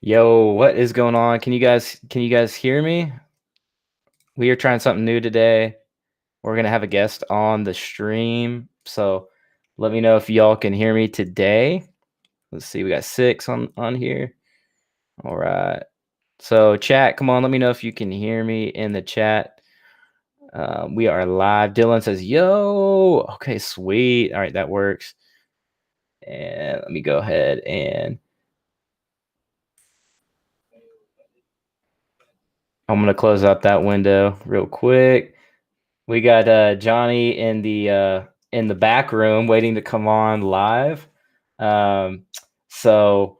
Yo, what is going on? Can you guys hear me? We are trying something new today. We're gonna have a guest on the stream, so let me know if y'all can hear me today. Let's see, we got 6 on here. All right. So chat, come on, let me know if you can hear me in the chat. We are live. Dylan says, "Yo." Okay, sweet. All right, that works. And let me go ahead and I'm gonna close out that window real quick. We got Johnny in the back room waiting to come on live. So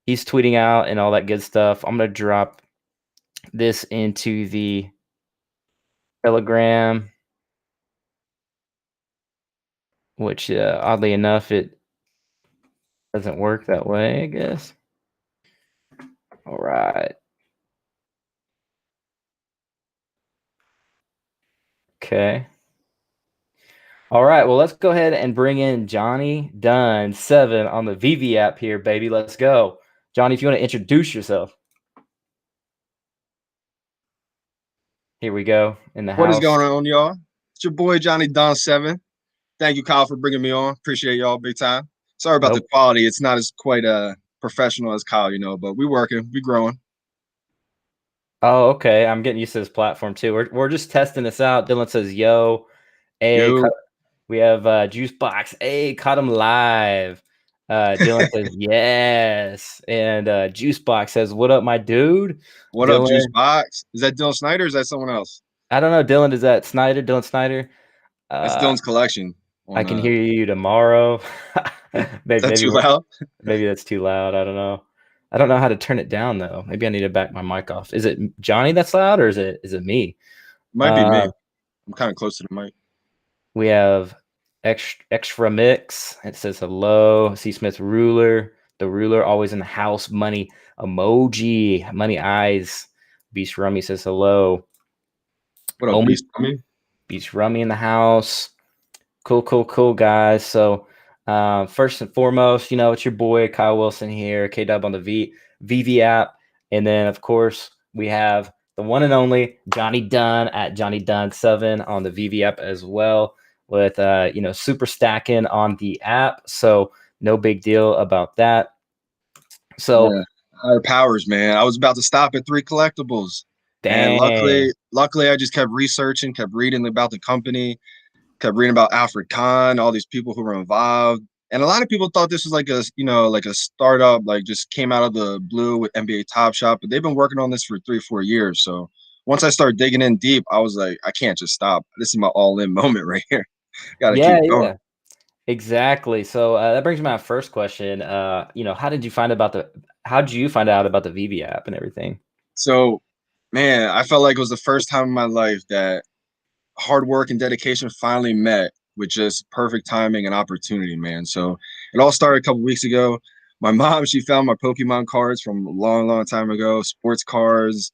he's tweeting out and all that good stuff. I'm gonna drop this into the Telegram, which oddly enough it doesn't work that way, I guess. All right. Okay. All right. Well, let's go ahead and bring in JohnnyDunn7 on the VeVe app here, baby. Let's go. Johnny, if you want to introduce yourself. Here we go in the What is house. going on, y'all? It's your boy JohnnyDunn7. Thank you, Kyle, for bringing me on. Appreciate y'all big time. Sorry about the quality. It's not as quite professional as Kyle, but we working, we growing. Oh, okay. I'm getting used to this platform too. We're just testing this out. Dylan says, "Yo, hey, Yo. we have Juicebox. Hey, caught him live." Dylan says, "Yes," and Juicebox says, "What up, my dude?" What up, Dylan, Juicebox? Is that Dylan Snyder or is that someone else? I don't know. Dylan, is that Snyder? Dylan Snyder? That's Dylan's collection. I can hear you tomorrow. Is that too loud? Maybe that's too loud. I don't know. I don't know how to turn it down though. Maybe I need to back my mic off. Is it Johnny that's loud or is it me? Might be me. I'm kind of close to the mic. We have extra mix. It says hello. C. Smith ruler. The ruler always in the house. Money emoji. Money eyes. Beast Rummy says hello. What up, Beast Rummy? Beast Rummy in the house. Cool, guys. So first and foremost, it's your boy Kyle Wilson here, K-Dub on the VeVe app. And then, of course, we have the one and only Johnny Dunn at JohnnyDunn7 on the VeVe app as well with, super stacking on the app. So no big deal about that. So yeah, higher powers, man. I was about to stop at 3 collectibles. dang. And luckily, I just kept researching, kept reading about the company, kept reading about Alfred Kahn, all these people who were involved. And a lot of people thought this was like a startup, like just came out of the blue with NBA Top Shot, but they've been working on this for 3-4 years. So once I started digging in deep, I was like, I can't just stop. This is my all-in moment right here. Gotta keep going. Yeah. Exactly. So that brings me to my first question. How did you find out about the VeVe app and everything? So, man, I felt like it was the first time in my life that hard work and dedication finally met with just perfect timing and opportunity, man. So it all started a couple weeks ago. My mom, she found my Pokemon cards from a long time ago, sports cards,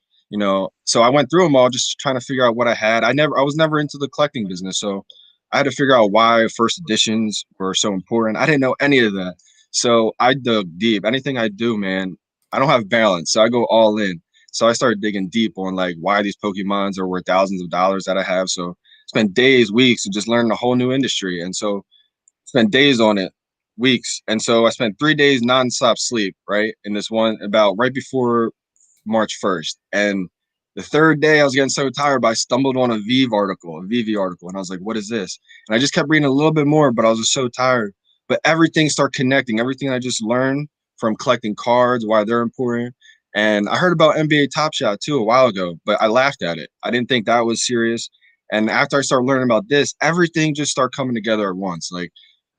So I went through them all just trying to figure out what I had. I was never into the collecting business. So I had to figure out why first editions were so important. I didn't know any of that. So I dug deep. Anything I do, man, I don't have balance. So I go all in. So I started digging deep on like why these Pokemons are worth thousands of dollars that I have. So spent days, weeks, and just learning a whole new industry. And so spent days on it, weeks. And so I spent 3 days nonstop sleep, right? In this one about right before March 1st. And the third day I was getting so tired, but I stumbled on a VeVe article, and I was like, what is this? And I just kept reading a little bit more, but I was just so tired. But everything started connecting, everything I just learned from collecting cards, why they're important. And I heard about NBA Top Shot too a while ago, but I laughed at it. I didn't think that was serious. And after I started learning about this, everything just started coming together at once. Like,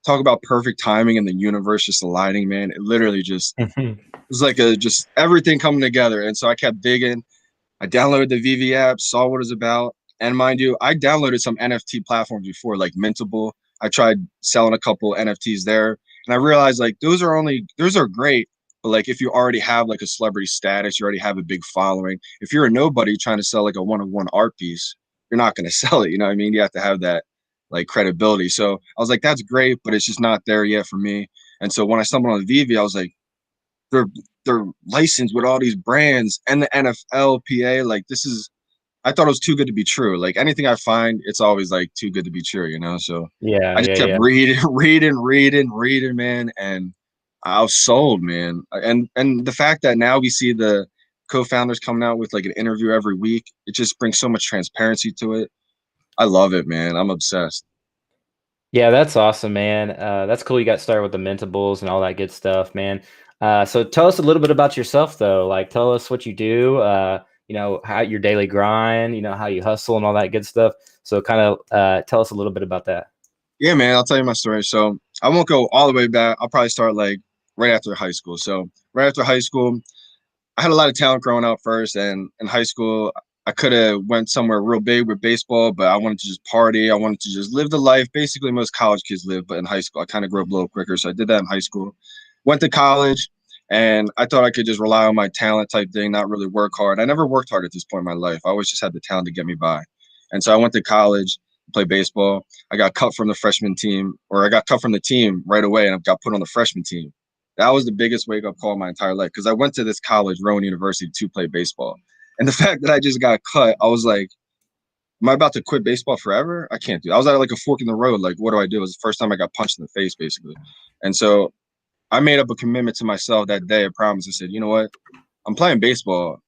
talk about perfect timing and the universe just aligning, man. It literally just it was like just everything coming together. And so I kept digging. I downloaded the VeVe app, saw what it was about. And mind you, I downloaded some NFT platforms before, like Mintable. I tried selling a couple NFTs there. And I realized like those are great. But like if you already have like a celebrity status, you already have a big following. If you're a nobody trying to sell like a one-of-one art piece, you're not going to sell it. You know what I mean? You have to have that like credibility. So I was like, that's great, but it's just not there yet for me. And so when I stumbled on VeVe, I was like, they're they're licensed with all these brands and the NFLPA. Like this is, I thought it was too good to be true. Like anything I find, it's always like too good to be true, you know? So Yeah, I just yeah, kept yeah. reading, man. And I was sold, man. And the fact that now we see the co-founders coming out with like an interview every week, it just brings so much transparency to it. I love it, man. I'm obsessed. Yeah, that's awesome, man. That's cool. You got started with the mintables and all that good stuff, man. So tell us a little bit about yourself, though. Like, tell us what you do. You know, how your daily grind. You know, how you hustle and all that good stuff. So, kind of tell us a little bit about that. Yeah, man, I'll tell you my story. So I won't go all the way back. I'll probably start like right after high school. So right after high school, I had a lot of talent growing up first, and in high school, I could have went somewhere real big with baseball, but I wanted to just party. I wanted to just live the life. Basically, most college kids live, but in high school, I kind of grew up a little quicker, so I did that in high school. Went to college, and I thought I could just rely on my talent type thing, not really work hard. I never worked hard at this point in my life. I always just had the talent to get me by, and so I went to college, played baseball. I got cut from the freshman team, or I got cut from the team right away, and I got put on the freshman team. That was the biggest wake up call of my entire life because I went to this college, Rowan University, to play baseball. And the fact that I just got cut, I was like, am I about to quit baseball forever? I can't do it. I was at like a fork in the road. Like, what do I do? It was the first time I got punched in the face, basically. And so I made up a commitment to myself that day. I promised. I said, you know what? I'm playing baseball.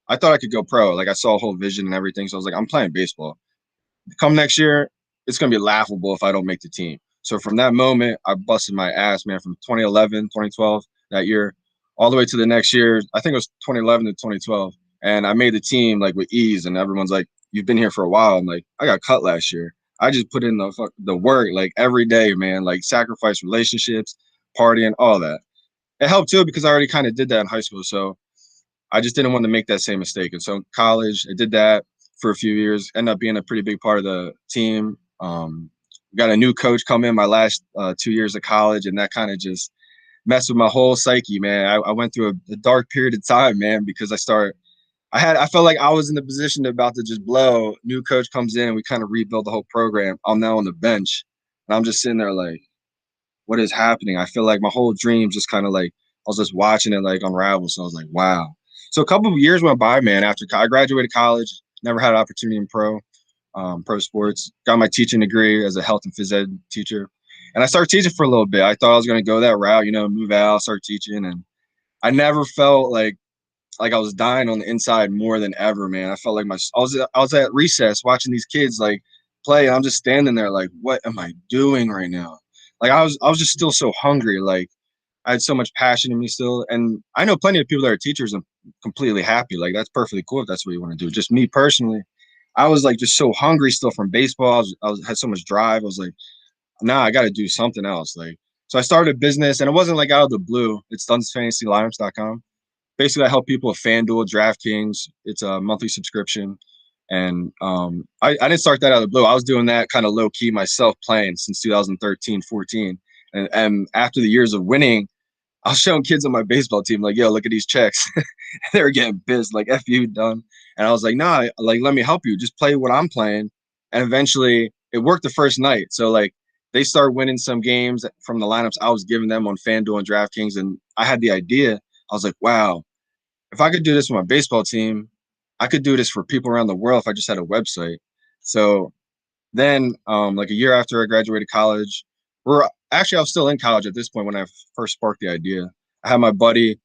I thought I could go pro. Like, I saw a whole vision and everything. So I was like, I'm playing baseball. Come next year, it's going to be laughable if I don't make the team. So from that moment, I busted my ass, man, from 2011, 2012, that year, all the way to the next year. I think it was 2011 to 2012. And I made the team like with ease. And everyone's like, you've been here for a while. I'm like, I got cut last year. I just put in the work like every day, man, like sacrifice relationships, partying, all that. It helped too because I already kind of did that in high school. So I just didn't want to make that same mistake. And so in college, I did that for a few years, ended up being a pretty big part of the team. Got a new coach come in my last 2 years of college, and that kind of just messed with my whole psyche, man. I went through a dark period of time, man, because I felt like I was in the position about to just blow. New coach comes in, and we kind of rebuild the whole program. I'm now on the bench, and I'm just sitting there like, what is happening? I feel like my whole dream just kind of like I was just watching it like unravel. So I was like, wow. So a couple of years went by, man. After I graduated college, never had an opportunity in pro sports. Got my teaching degree as a health and phys ed teacher, and I started teaching for a little bit. I thought I was going to go that route, you know, move out, start teaching, and I never felt like I was dying on the inside more than ever, man. I felt like I was at recess watching these kids like play, and I'm just standing there like, what am I doing right now? Like I was just still so hungry. Like I had so much passion in me still, and I know plenty of people that are teachers and completely happy. Like that's perfectly cool if that's what you want to do. Just me personally, I was like just so hungry still from baseball. I had so much drive. I was like, nah, I got to do something else. Like so, I started a business, and it wasn't like out of the blue. It's dunsfantasylineups.com. Basically, I help people with FanDuel, DraftKings. It's a monthly subscription. And I didn't start that out of the blue. I was doing that kind of low key myself, playing since 2013, 14. And after the years of winning, I was showing kids on my baseball team, like, yo, look at these checks. They were getting pissed, like, F you, done. And I was like, nah, like, let me help you. Just play what I'm playing. And eventually it worked the first night. So, like, they started winning some games from the lineups I was giving them on FanDuel and DraftKings. And I had the idea. I was like, wow, if I could do this with my baseball team, I could do this for people around the world if I just had a website. So then, like a year after I graduated college, I was still in college at this point when I first sparked the idea. I had my buddy,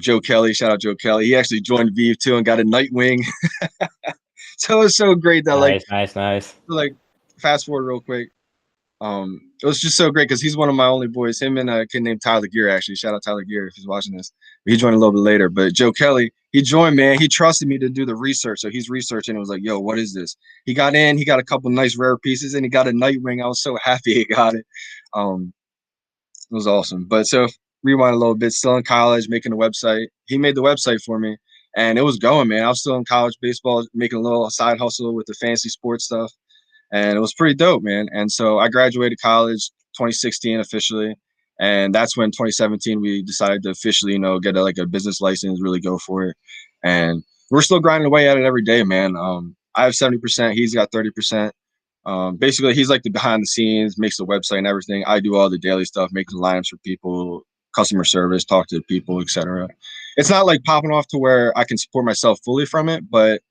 Joe Kelly, shout out Joe Kelly. He actually joined VeVe too and got a Nightwing. So it was so great that Nice, nice, nice. like fast forward real quick. It was just so great because he's one of my only boys. Him and a kid named Tyler Gear, actually. Shout out Tyler Gear if he's watching this. He joined a little bit later. But Joe Kelly, he joined, man. He trusted me to do the research. So he's researching and was like, yo, what is this? He got in, he got a couple nice rare pieces, and he got a Nightwing. I was so happy he got it. It was awesome. But so rewind a little bit, still in college, making a website. He made the website for me. And it was going, man. I was still in college baseball, making a little side hustle with the fancy sports stuff, and it was pretty dope, man. And so I graduated college 2016 officially, and that's when 2017 we decided to officially, you know, get like a business license, really go for it. And we're still grinding away at it every day, man. I have 70%, he's got 30%. Basically, he's like the behind the scenes, makes the website and everything. I do all the daily stuff, making lineups for people, customer service, talk to people, etc. It's not like popping off to where I can support myself fully from it, but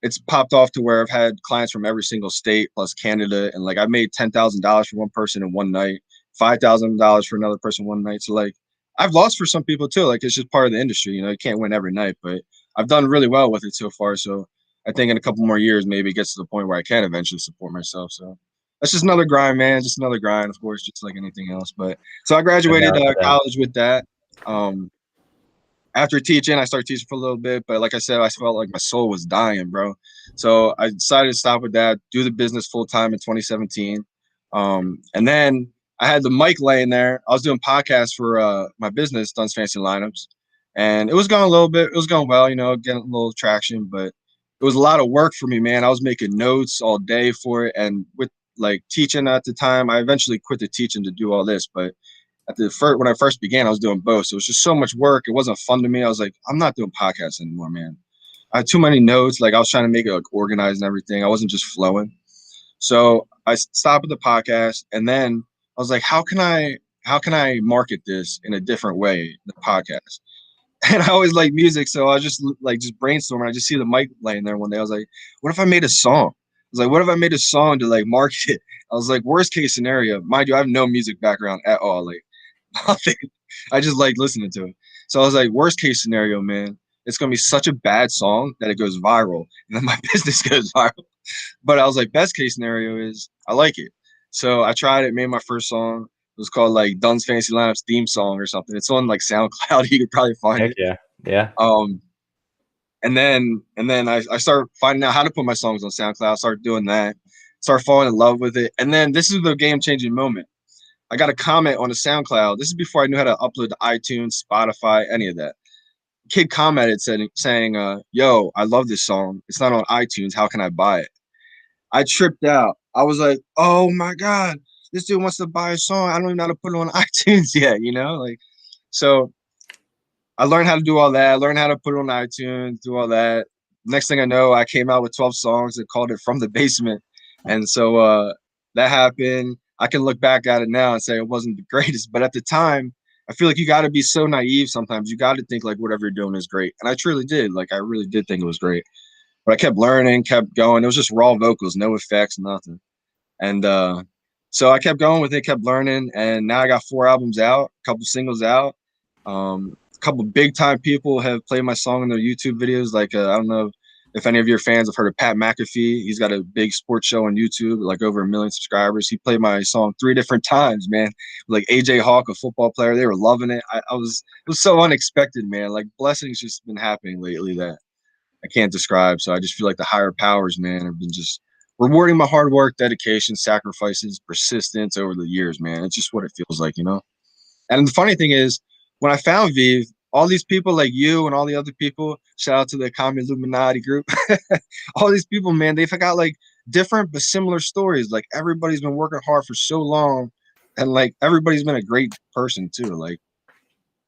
it's popped off to where I've had clients from every single state plus Canada, and like I made $10,000 for one person in one night, $5,000 for another person one night. So like I've lost for some people too. Like it's just part of the industry, you know. You can't win every night, but I've done really well with it so far. So I think in a couple more years, maybe it gets to the point where I can eventually support myself. So that's just another grind, man. Just another grind, of course, just like anything else. But so I graduated college with that. After teaching, I started teaching for a little bit, but like I said, I felt like my soul was dying, bro. So I decided to stop with that, do the business full time in 2017. And then I had the mic laying there. I was doing podcasts for my business, Dunn's Fancy Lineups, and it was going a little bit. It was going well, you know, getting a little traction, but it was a lot of work for me, man. I was making notes all day for it, and with like teaching at the time, I eventually quit the teaching to do all this, but at the first, when I first began, I was doing both. So it was just so much work. It wasn't fun to me. I was like, I'm not doing podcasts anymore, man. I had too many notes. Like I was trying to make it like organized and everything. I wasn't just flowing. So I stopped with the podcast, and then I was like, how can I market this in a different way, the podcast? And I always like music, so I was just brainstorming. I just see the mic laying there one day. I was like, what if I made a song? I was like, what if I made a song to like market it? I was like, worst case scenario, mind you, I have no music background at all. Like nothing. I just like listening to it. So I was like, worst case scenario, man, it's gonna be such a bad song that it goes viral, and then my business goes viral. But I was like, best case scenario is I like it. So I tried it, made my first song. It was called like Dunn's Fancy Lineups theme song or something. It's on like SoundCloud. You could probably find it. Yeah. And then I started finding out how to put my songs on SoundCloud. Started doing that. Started falling in love with it. And then this is the game-changing moment. I got a comment on the SoundCloud. This is before I knew how to upload to iTunes, Spotify, any of that. Kid commented saying, yo, I love this song. It's not on iTunes. How can I buy it? I tripped out. I was like, oh my God, this dude wants to buy a song. I don't even know how to put it on iTunes yet, you know? Like, so I learned how to do all that. I learned how to put it on iTunes, do all that. Next thing I know, I came out with 12 songs and called it From the Basement. And so that happened. I can look back at it now and say it wasn't the greatest, but at the time, I feel like you got to be so naive sometimes. You got to think like whatever you're doing is great. And I truly did. Like, I really did think it was great. But I kept learning, kept going. It was just raw vocals, no effects, nothing. And so I kept going with it, kept learning. And now I got 4 albums out, a couple singles out. A couple big time people have played my song in their YouTube videos. Like, I don't know if any of your fans have heard of Pat McAfee. He's got a big sports show on YouTube, like over 1 million subscribers. He played my song 3 different times, man. Like AJ Hawk, a football player, they were loving it. It was so unexpected, man. Like blessings just been happening lately that I can't describe. So I just feel like the higher powers, man, have been just rewarding my hard work, dedication, sacrifices, persistence over the years, man. It's just what it feels like, you know? And the funny thing is, when I found VeVe, all these people like you and all the other people, shout out to the Common Illuminati group, all these people, man, they've got like different but similar stories. Like everybody's been working hard for so long, and like everybody's been a great person too. Like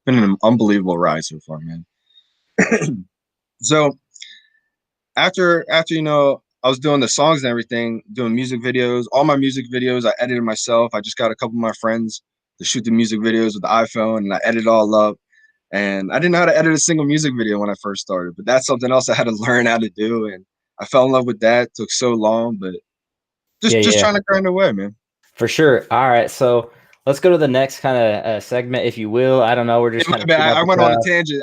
been an unbelievable ride so far, man. So after you know, I was doing the songs and everything, doing music videos. All my music videos I edited myself. I just got a couple of my friends to shoot the music videos with the iPhone, and I edit it all up. And I didn't know how to edit a single music video when I first started, but that's something else I had to learn how to do. And I fell in love with that. It took so long, but just trying to grind away, man. For sure. All right, so let's go to the next kind of segment, if you will. I don't know. We're just kind of. I went on a tangent.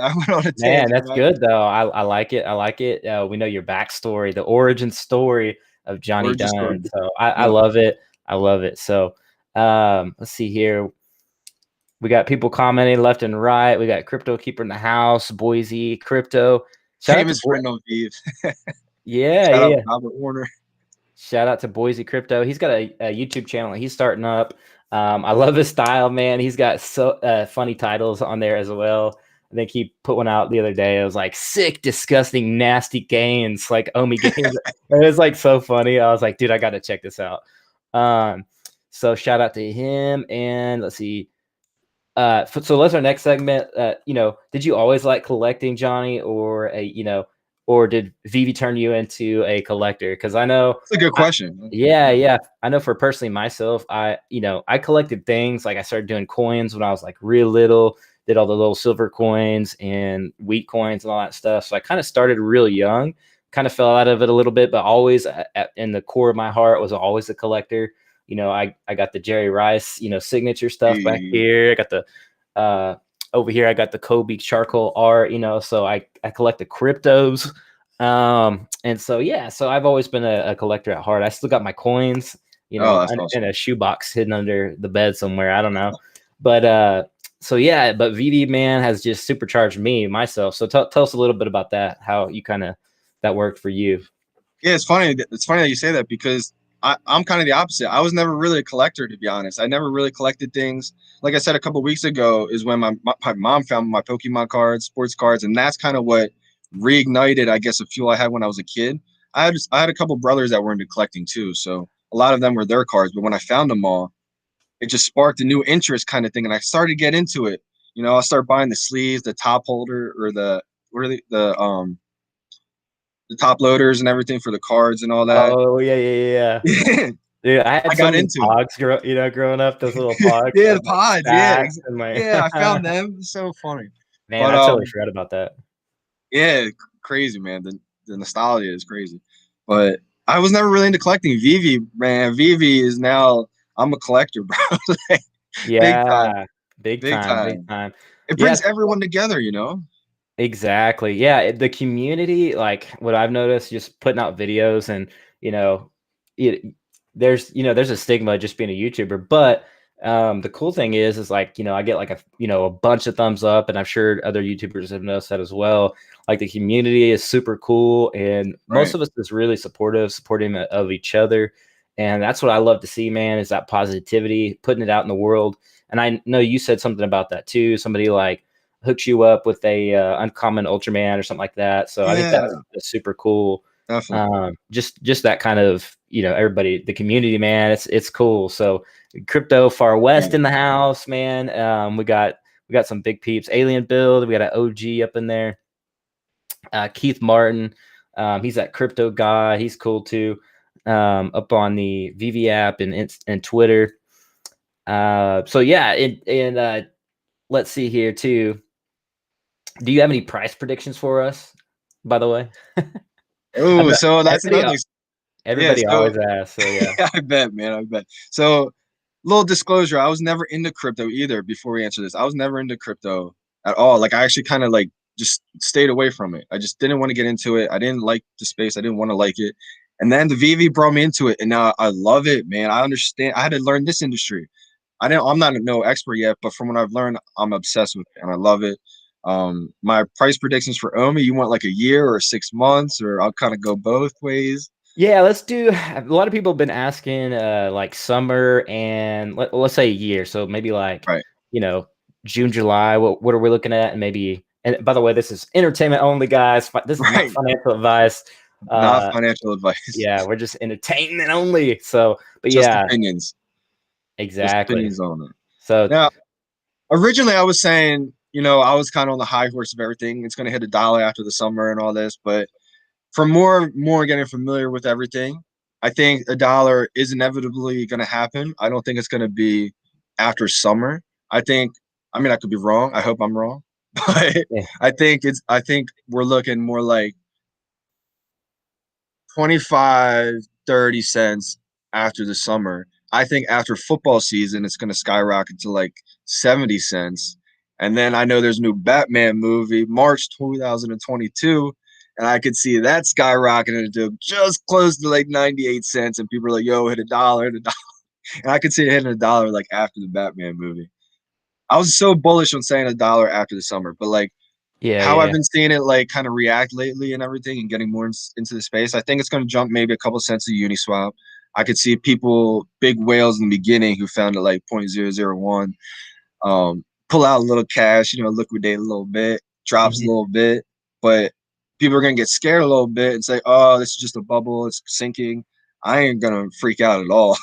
Man, that's good though. I like it. I like it. We know your backstory, the origin story of Johnny Dunn. So I love it. I love it. So let's see here. We got people commenting left and right. We got Crypto Keeper in the house, Boise Crypto. Famous friend on VeVe. Yeah, Shout out Robert Warner. Shout out to Boise Crypto. He's got a YouTube channel he's starting up. I love his style, man. He's got so funny titles on there as well. I think he put one out the other day. It was like sick, disgusting, nasty gains, like OMI gains. It was like so funny. I was like, dude, I got to check this out. So shout out to him. And let's see. So let's our next segment. You know, did you always like collecting, Johnny, or or did VeVe turn you into a collector? Because I know that's a good question. Yeah. I know for personally myself, I collected things. Like I started doing coins when I was like real little, did all the little silver coins and wheat coins and all that stuff. So I kind of started real young, kind of fell out of it a little bit, but always in the core of my heart was always a collector. You know, I got the Jerry Rice, you know, signature stuff back here. I got the over here, I got the Kobe charcoal art, you know, so I collect the cryptos. And so, yeah, so I've always been a collector at heart. I still got my coins, you know, that's awesome. in a shoebox hidden under the bed somewhere. I don't know. But so yeah, but VeVe, man, has just supercharged me myself. So tell us a little bit about that, how you kind of that worked for you. Yeah, it's funny. It's funny that you say that because I'm kind of the opposite. I was never really a collector, to be honest. I never really collected things. Like I said a couple of weeks ago is when my mom found my Pokemon cards, sports cards, and that's kind of what reignited, I guess, a fuel I had when I was a kid. I had a couple brothers that were into collecting too, so a lot of them were their cards. But when I found them all, it just sparked a new interest kind of thing, and I started to get into it. You know, I started buying the sleeves, the top holder, or the top loaders and everything for the cards and all that. Oh yeah. Dude, I had I so got many into pogs, growing up. Those little pogs, yeah, the my pods. Yeah, stacks and my yeah. I found them. It's so funny. man. But I totally forgot about that. yeah, crazy, man. The nostalgia is crazy. But I was never really into collecting. VeVe, man. VeVe is now. I'm a collector, bro. Like, big time, Yeah, big big time, big time. time. It Yeah, brings everyone together, you know. exactly. Yeah, the community, like what I've noticed, just putting out videos, and you know, it, there's a stigma just being a YouTuber, but the cool thing is like, you know, I get like a bunch of thumbs up, and I'm sure other YouTubers have noticed that as well. Like the community is super cool, and most Right. of us is really supporting of each other, and that's what I love to see, man. Is that positivity, putting it out in the world. And I know you said something about that too. Somebody like hooks you up with a uncommon Ultraman or something like that. So I think Yeah, that's super cool. definitely. Just that kind of, you know, everybody, the community, man, it's cool. So crypto far west Yeah. in the house, man. We got some big peeps. Alien build. We got an OG up in there. Keith Martin. He's that crypto guy. He's cool too. Up on the VeVe app and Twitter. So yeah, and let's see here too. Do you have any price predictions for us, by the way? I Oh, bet so that's everybody, another. Yeah, everybody so always asks. So yeah. I bet, man. I bet. So, little disclosure, I was never into crypto either before we answer this. I was never into crypto at all. Like, I actually kind of like just stayed away from it. I just didn't want to get into it. I didn't like the space. I didn't want to like it. And then the VeVe brought me into it, and now I love it, man. I understand. I had to learn this industry. I'm not no expert yet, but from what I've learned, I'm obsessed with it and I love it. My price predictions for OMI, you want like a year or 6 months, or I'll kind of go both ways. Yeah, let's do. A lot of people have been asking, like summer and let's say a year. So maybe like, Right. you know, June, July. What are we looking at? And maybe. And by the way, this is entertainment only, guys. This is not Right. financial advice. Not financial advice. Yeah, we're just entertainment only. So, but Just yeah, opinions. Just exactly. opinions on it. So Now, originally I was saying, I was kind of on the high horse of everything. It's gonna hit $1 after the summer and all this, but for more getting familiar with everything, I think $1 is inevitably gonna happen. I don't think it's gonna be after summer. I mean, I could be wrong. I hope I'm wrong. But yeah, I think we're looking more like 25, 30 cents after the summer. I think after football season, it's going to skyrocket to like 70 cents. And then I know there's a new Batman movie, March 2022, and I could see that skyrocketing to just close to like 98 cents. And people are like, yo, hit $1, hit $1. And I could see it hitting $1 like after the Batman movie. I was so bullish on saying $1 after the summer, but like how I've yeah. been seeing it like kind of react lately and everything and getting more into the space, I think it's going to jump maybe a couple cents a Uniswap. I could see people, big whales in the beginning who found it like 0.001, pull out a little cash, liquidate a little bit, drops a Mhm. little bit, but people are going to get scared a little bit and say, oh, this is just a bubble, it's sinking. I ain't going to freak out at all.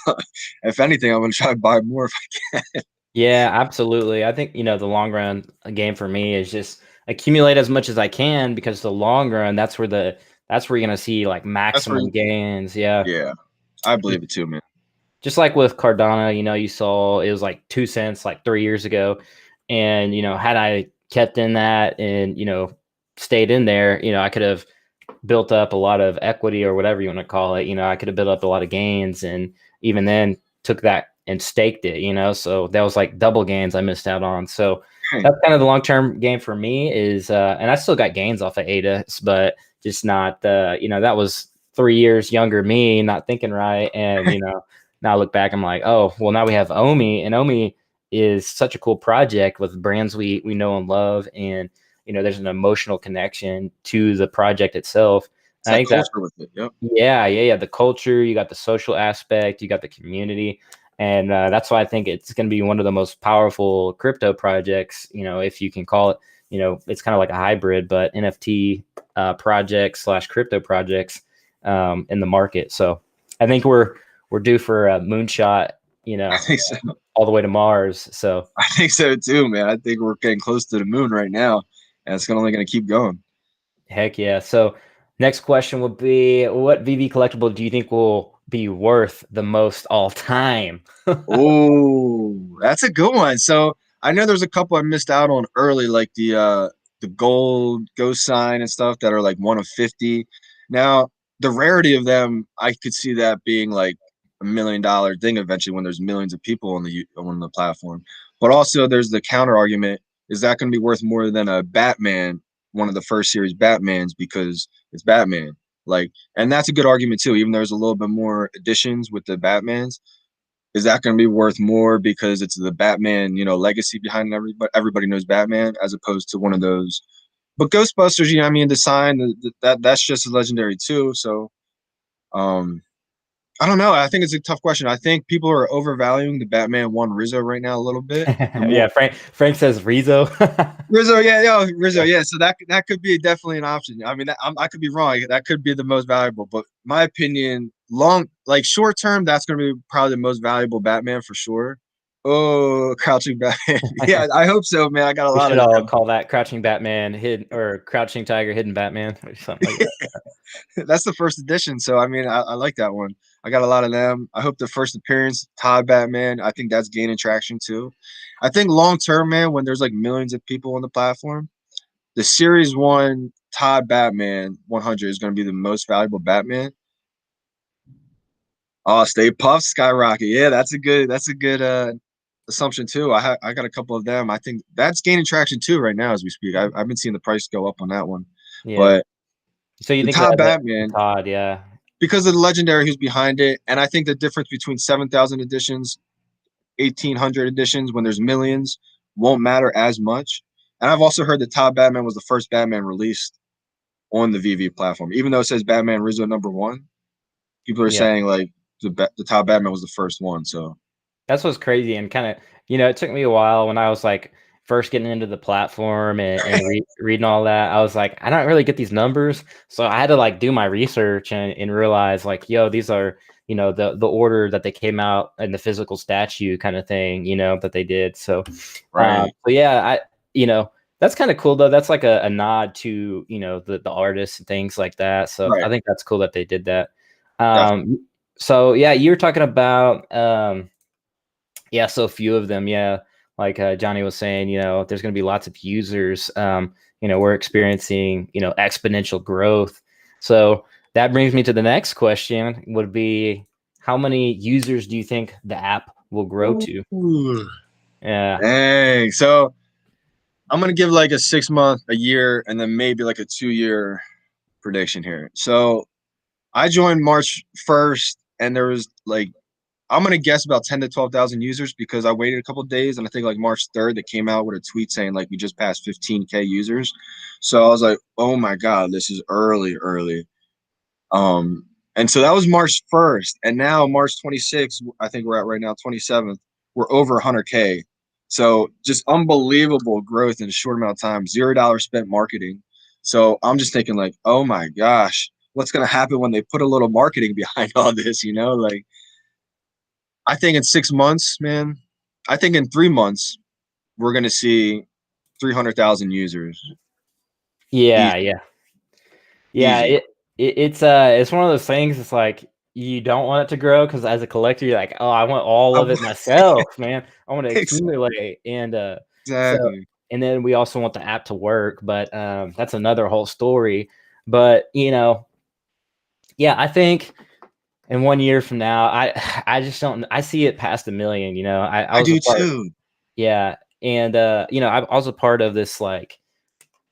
If anything, I'm going to try to buy more if I can. Yeah, absolutely. I think, the long run game for me is just accumulate as much as I can, because the long run, that's where you're gonna see like That's where, maximum gains. Yeah. yeah, I Y- believe it too, man. Just like with Cardano, you saw it was like 2 cents like 3 years ago. And, you know, had I kept in that and, you know, stayed in there, you know, I could have built up a lot of equity or whatever you want to call it. You know, I could have built up a lot of gains, and even then took that and staked it, you know. So that was like double gains I missed out on. So that's kind of the long-term game for me is, and I still got gains off of ADAs, but just not, you know, that was 3 years younger me, not thinking right. And, you know, now I look back, I'm like, oh, well, now we have OMI, and OMI is such a cool project with brands we know and love. And, you know, there's an emotional connection to the project itself. It's And I that think that, culture with it. Yep. yeah. The culture, you got the social aspect, you got the community. And that's why I think it's going to be one of the most powerful crypto projects, you know, if you can call it, you know, it's kind of like a hybrid, but NFT projects / crypto projects in the market. So I think we're due for a moonshot, you know, I think so. all the way to Mars. So I think so too, man. I think we're getting close to the moon right now, and it's only going to keep going. heck yeah. So next question will be, what VeVe collectible do you think will be worth the most all time? Oh, that's a good one. So I know there's a couple I missed out on early, like the gold ghost sign and stuff that are like 1 of 50. Now, the rarity of them, I could see that being like $1 million thing eventually when there's millions of people on the platform. But also there's the counter argument, is that going to be worth more than a Batman, one of the first series Batmans, because it's Batman? Like, and that's a good argument too, even though there's a little bit more additions with the Batmans. Is that going to be worth more because it's the Batman, you know, legacy behind everybody knows Batman, as opposed to one of those? But Ghostbusters, you know, I mean, the sign, that's just as legendary too. So um I don't know. I think it's a tough question. I think people are overvaluing the Batman one Rizzo right now a little bit. The more Yeah, Frank says Rizzo. Rizzo, yeah, yo, Rizzo, yeah. So that could be definitely an option. I mean, I could be wrong. That could be the most valuable, but my opinion, like short term, that's going to be probably the most valuable Batman for sure. Oh, Crouching Batman. Yeah, I hope so, man. I got a We lot should of all them. call that Crouching Batman hidden, or Crouching Tiger hidden Batman, or something like that. That's the first edition, so I mean, I like that one. I got a lot of them. I hope the first appearance, Todd Batman. I think that's gaining traction too. I think long term, man, when there's like millions of people on the platform, the Series 1 Todd Batman 100 is going to be the most valuable Batman. Oh, Stay Puft Skyrocket. Yeah, that's a good assumption too. I got a couple of them. I think that's gaining traction too right now as we speak. I've been seeing the price go up on that one. Yeah. But So you the think Todd the Batman, Todd, yeah. because of the legendary who's behind it, and I think the difference between 7,000 editions, 1,800 editions, when there's millions, won't matter as much. And I've also heard that Todd Batman was the first Batman released on the VeVe platform, even though it says Batman Rizzo #1. People are Yeah. saying like the Todd Batman was the first one. So That's what's crazy, and kind of, you know, it took me a while when I was like first getting into the platform and reading all that. I was like, I don't really get these numbers, so I had to like do my research and realize like, yo, these are, you know, the order that they came out and the physical statue kind of thing, you know, that they did. So, right, but yeah, you know, that's kind of cool though. That's like a nod to, you know, the artists and things like that. So I right, think that's cool that they did that. definitely. So yeah, you were talking about yeah, so few of them. Yeah, like Johnny was saying, you know, there's going to be lots of users. You know, we're experiencing, you know, exponential growth. So that brings me to the next question: would be, how many users do you think the app will grow to? Ooh. Yeah, Dang. So I'm gonna give like a 6 month, a year, and then maybe like a 2 year prediction here. So I joined March 1st, and there was like, I'm gonna guess about 10 to 12,000 users because I waited a couple of days, and I think like March 3rd they came out with a tweet saying like we just passed 15K users. So I was like, oh my god, this is early, early. Um, and so that was March 1st, and now March 26th, I think we're at right now, 27th, we're over 100K. So just unbelievable growth in a short amount of time. $0 spent marketing. So I'm just thinking like, oh my gosh, what's gonna happen when they put a little marketing behind all this? You know, like I think in 6 months, man, I think in 3 months we're gonna see 300,000 users. yeah, Easy, yeah, yeah. easy. It's one of those things. It's like you don't want it to grow because as a collector, you're like, oh, I want all I of it myself, man. I want to Ex- accumulate, and so exactly. and then we also want the app to work, but that's another whole story. But yeah, I think in 1 year from now, I just don't. I see it past 1 million. I I was a do part. too. Yeah, and I was a part of this like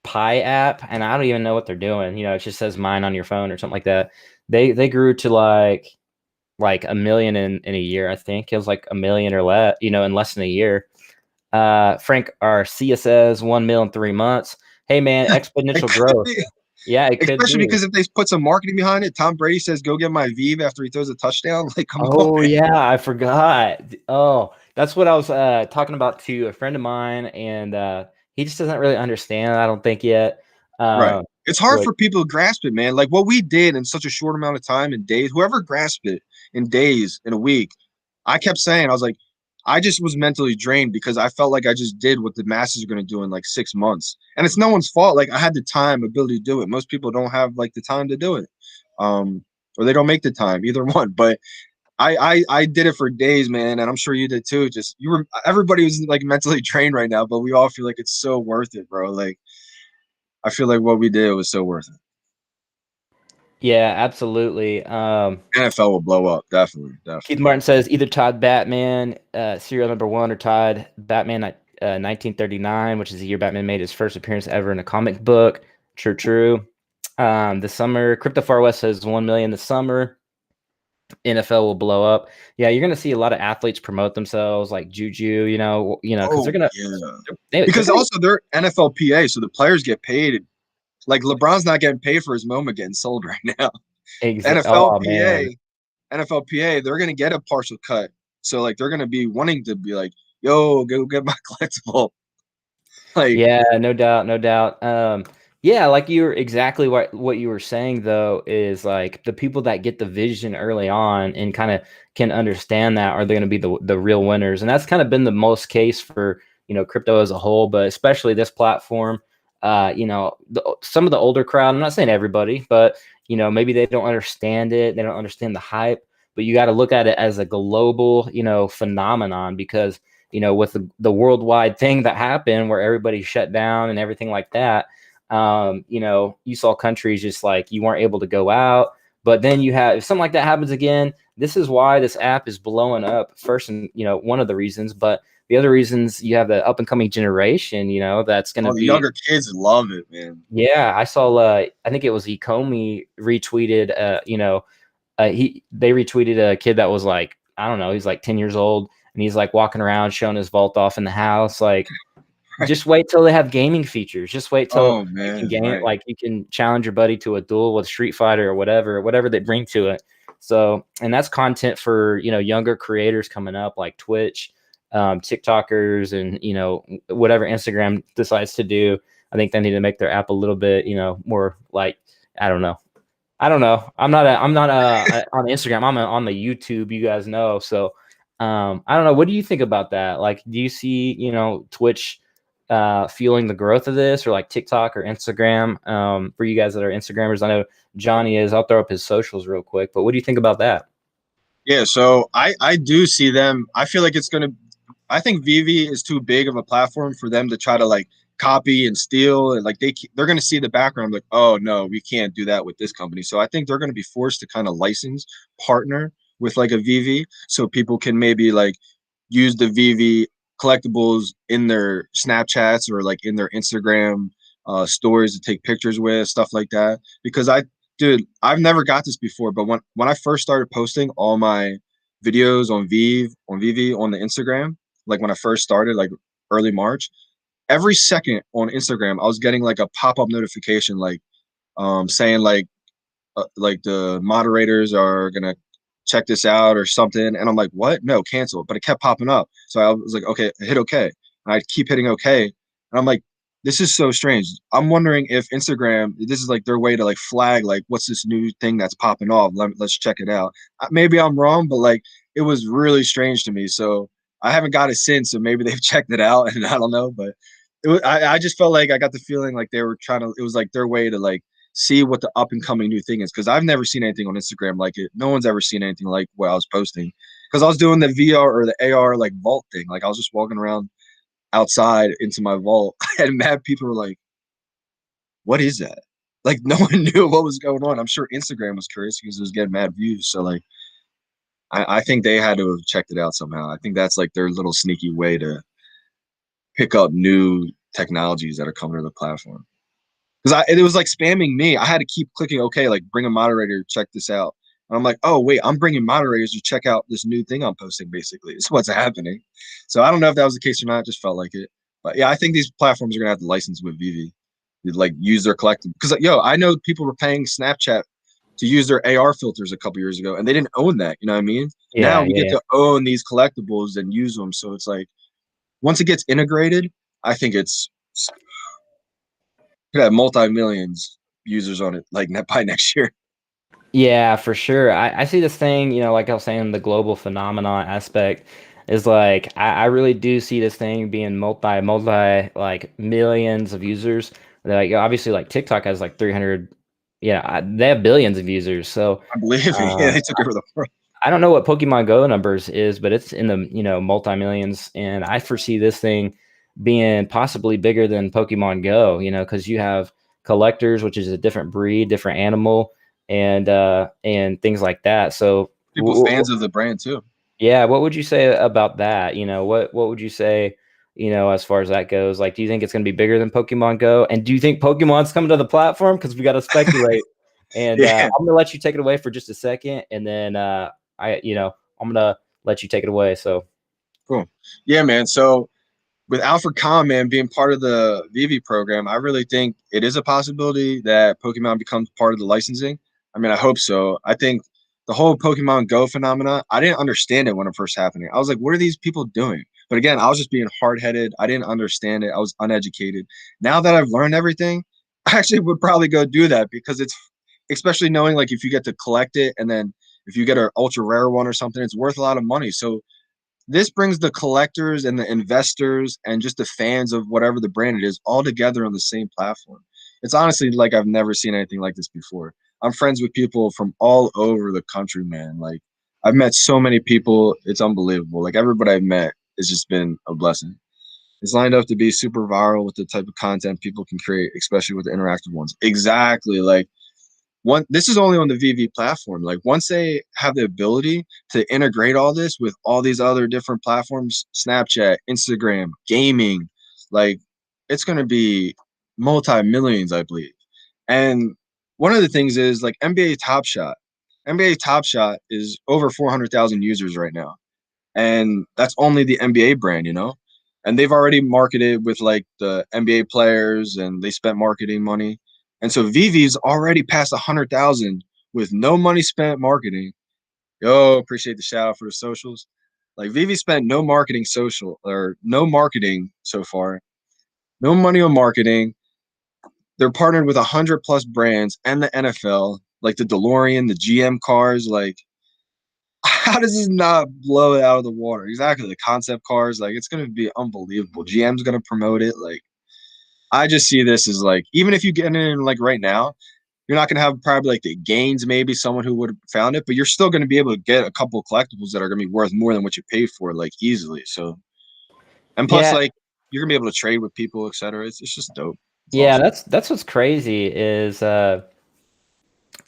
Pi app, and I don't even know what they're doing. It just says mine on your phone or something like that. They grew to like 1 million in a year. I think it was like 1 million or less, in less than a year. Frank Arcia says 1 mil in 3 months. Hey man, It exponential could growth. be. Yeah, it could Especially be. because if they put some marketing behind it, Tom Brady says, "Go get my VeVe after he throws a touchdown." Like, come on, Oh man. yeah, I forgot. Oh, that's what I was talking about to a friend of mine, and he just doesn't really understand, I don't think yet. Right. Uh, It's hard what for people to grasp it, man. Like what we did in such a short amount of time in days, whoever grasped it in days, in a week, I kept saying, I was like, I just was mentally drained because I felt like I just did what the masses are going to do in like 6 months. And it's no one's fault. Like I had the time, ability to do it. Most people don't have like the time to do it. Or they don't make the time, either one. But I did it for days, man, and I'm sure you did too. Just everybody was like mentally drained right now, but we all feel like it's so worth it, bro. Like I feel like what we did was so worth it. Yeah, absolutely. NFL will blow up, definitely, Keith definitely. Martin says either Todd Batman, serial number one, or Todd Batman 1939, which is the year Batman made his first appearance ever in a comic book. True, true. The summer, Crypto Far West says 1 million this summer. NFL will blow up. Yeah, you're gonna see a lot of athletes promote themselves, like Juju. Because Oh yeah, they're because gonna also they're NFLPA, so the players get paid. Like LeBron's not getting paid for his moment getting sold right now. Oh man. NFLPA, NFLPA, they're gonna get a partial cut. So like they're gonna be wanting to be like, yo, go get my collectible. Like, Yeah, no doubt, no doubt. Yeah, like you're exactly what you were saying though is like the people that get the vision early on and kind of can understand that are they going to be the real winners, and that's kind of been the most case for crypto as a whole, but especially this platform. Some of the older crowd. I'm not saying everybody, but maybe they don't understand it. They don't understand the hype, but you got to look at it as a global phenomenon because with the worldwide thing that happened where everybody shut down and everything like that, you saw countries just like you weren't able to go out. But then if something like that happens again, this is why this app is blowing up first, and one of the reasons. But the other reasons, you have the up and coming generation, that's going to oh, the be. younger kids love it, man. Yeah, I saw. I think it was ECOMI retweeted. They retweeted a kid that was like, I don't know, he's like 10 years old, and he's like walking around showing his vault off in the house. Like, Right. just wait till they have gaming features. Just wait till Oh you can man, game, right. like you can challenge your buddy to a duel with Street Fighter or whatever they bring to it. So, and that's content for younger creators coming up like Twitch, TikTokers, and whatever Instagram decides to do. I think they need to make their app a little bit more like, I don't know. I'm not on Instagram. I'm on the YouTube, you guys know. So I don't know. What do you think about that? Like, do you see, Twitch fueling the growth of this, or like TikTok or Instagram? For you guys that are Instagrammers, I know Johnny is. I'll throw up his socials real quick, but what do you think about that? Yeah, so I do see them. I feel like it's gonna. I think VeVe is too big of a platform for them to try to like copy and steal, and like they're gonna see the background like, oh no, we can't do that with this company. So I think they're gonna be forced to kind of license, partner with like a VeVe, so people can maybe like use the VeVe collectibles in their Snapchats or like in their Instagram stories to take pictures with, stuff like that. Because dude, I've never got this before, but when I first started posting all my videos on VeVe on the Instagram, like when I first started, like early March, every second on Instagram, I was getting like a pop-up notification, saying like the moderators are gonna check this out or something. And I'm like, what? No, cancel. But it kept popping up. So I was like, okay, hit okay. And I keep hitting okay. And I'm like, this is so strange. I'm wondering if Instagram, this is like their way to like flag, like, what's this new thing that's popping off? Let's check it out. Maybe I'm wrong, but like, it was really strange to me. So I haven't got it since. So maybe they've checked it out and I don't know. But I just felt like I got the feeling like they were trying to, it was like their way to like see what the up and coming new thing is, because I've never seen anything on Instagram like it. No one's ever seen anything like what I was posting, because I was doing the VR or the AR like vault thing. Like I was just walking around outside into my vault, and mad people were like, "What is that?" Like no one knew what was going on. I'm sure Instagram was curious because it was getting mad views. So like, I think they had to have checked it out somehow. I think that's like their little sneaky way to pick up new technologies that are coming to the platform. Because it was like spamming me. I had to keep clicking, okay, like bring a moderator, check this out. And I'm like, oh wait, I'm bringing moderators to check out this new thing I'm posting. Basically, is what's happening. So I don't know if that was the case or not. It just felt like it. But yeah, I think these platforms are gonna have to license with VeVe, like use their collectible. Because I know people were paying Snapchat to use their AR filters a couple years ago, and they didn't own that. You know what I mean? Now Yeah, we get yeah. to own these collectibles and use them. So it's like once it gets integrated, I think it's could have multi-millions users on it like by next year. Yeah, for sure. I see this thing, like I was saying, the global phenomenon aspect is like I really do see this thing being multi like millions of users. Like obviously like TikTok has like 300, yeah, they have billions of users. So I believe me. Yeah, uh, they took over the world. I don't know what Pokemon Go numbers is, but it's in the, multi-millions, and I foresee this thing being possibly bigger than Pokemon Go, because you have collectors, which is a different breed, different animal, and things like that. So People fans of the brand too. yeah, what would you say about that? What would you say, as far as that goes? Like, do you think it's going to be bigger than Pokemon Go? And do you think Pokemon's coming to the platform? Because we got to speculate. And Yeah, I'm gonna let you take it away for just a second, and then I'm gonna let you take it away. So cool. Yeah, man. So with Alfred Kahn, man, being part of the VeVe program, I really think it is a possibility that Pokemon becomes part of the licensing. I mean, I hope so. I think the whole Pokemon Go phenomena, I didn't understand it when it first happened. I was like, what are these people doing? But again, I was just being hard-headed. I didn't understand it. I was uneducated. Now that I've learned everything, I actually would probably go do that, because it's, especially knowing like if you get to collect it, and then if you get an ultra rare one or something, it's worth a lot of money. So this brings the collectors and the investors and just the fans of whatever the brand it is all together on the same platform. It's honestly like I've never seen anything like this before. I'm friends with people from all over the country, man. Like I've met so many people, it's unbelievable. Like everybody I've met has just been a blessing. It's lined up to be super viral with the type of content people can create, especially with the interactive ones. Exactly. Like this is only on the VeVe platform. Like once they have the ability to integrate all this with all these other different platforms, Snapchat, Instagram, gaming, like it's going to be multi-millions, I believe. And one of the things is like NBA Top Shot. NBA Top Shot is over 400,000 users right now. And that's only the NBA brand, and they've already marketed with like the NBA players, and they spent marketing money. And so VeVe's already passed 100,000 with no money spent marketing. Yo, appreciate the shout out for the socials. Like VeVe spent no marketing social or no marketing so far, no money on marketing. They're partnered with 100+ brands and the NFL, like the DeLorean, the GM cars. Like, how does this not blow it out of the water? Exactly, the concept cars. Like, it's gonna be unbelievable. GM's gonna promote it. Like, I just see this as like, even if you get in like right now, you're not going to have probably like the gains, maybe someone who would have found it, but you're still going to be able to get a couple of collectibles that are going to be worth more than what you paid for, like easily. So, and plus, yeah, like you're going to be able to trade with people, etc. It's just dope. It's yeah, awesome. that's what's crazy is um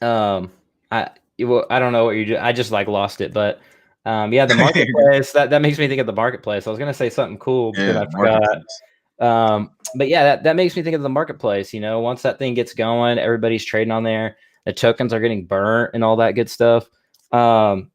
I well, I don't know what you do. I just like lost it, but yeah, the marketplace that makes me think of the marketplace. I was gonna say something cool, but then Yeah, I forgot. marketplace. But yeah, that makes me think of the marketplace. Once that thing gets going, everybody's trading on there. The tokens are getting burnt and all that good stuff. That